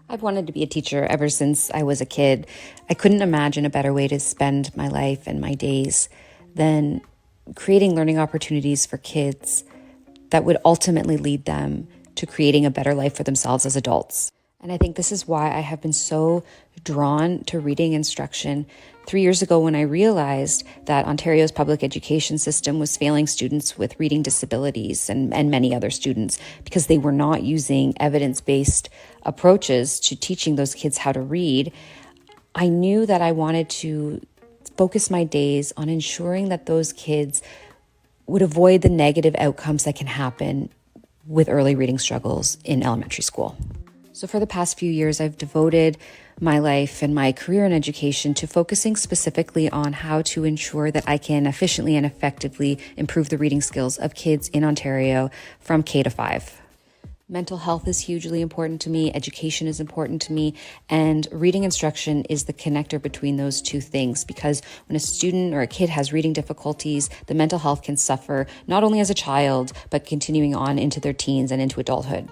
I've wanted to be a teacher ever since I was a kid. I couldn't imagine a better way to spend my life and my days than creating learning opportunities for kids that would ultimately lead them to creating a better life for themselves as adults. And I think this is why I have been so drawn to reading instruction. 3 years ago, when I realized that Ontario's public education system was failing students with reading disabilities and many other students because they were not using evidence-based approaches to teaching those kids how to read, I knew that I wanted to focus my days on ensuring that those kids would avoid the negative outcomes that can happen with early reading struggles in elementary school. So for the past few years, I've devoted my life and my career in education to focusing specifically on how to ensure that I can efficiently and effectively improve the reading skills of kids in Ontario from K to 5. Mental health is hugely important to me, education is important to me, and reading instruction is the connector between those two things, because when a student or a kid has reading difficulties, the mental health can suffer not only as a child, but continuing on into their teens and into adulthood.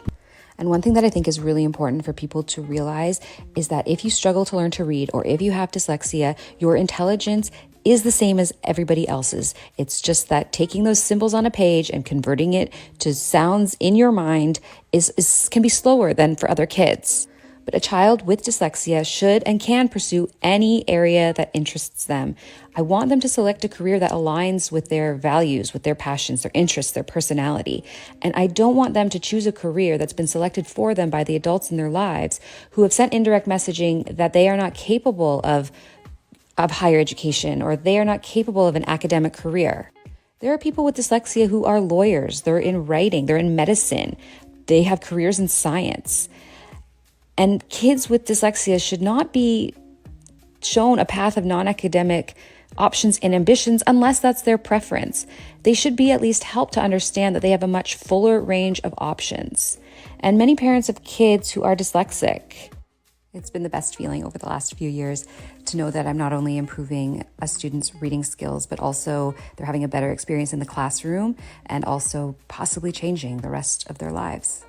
And one thing that I think is really important for people to realize is that if you struggle to learn to read or if you have dyslexia, your intelligence is the same as everybody else's. It's just that taking those symbols on a page and converting it to sounds in your mind can be slower than for other kids. But a child with dyslexia should and can pursue any area that interests them. I want them to select a career that aligns with their values, with their passions, their interests, their personality. And I don't want them to choose a career that's been selected for them by the adults in their lives who have sent indirect messaging that they are not capable of higher education or they are not capable of an academic career. There are people with dyslexia who are lawyers, they're in writing, they're in medicine, they have careers in science. And kids with dyslexia should not be shown a path of non-academic options and ambitions unless that's their preference. They should be at least helped to understand that they have a much fuller range of options. And many parents of kids who are dyslexic, it's been the best feeling over the last few years to know that I'm not only improving a student's reading skills, but also they're having a better experience in the classroom and also possibly changing the rest of their lives.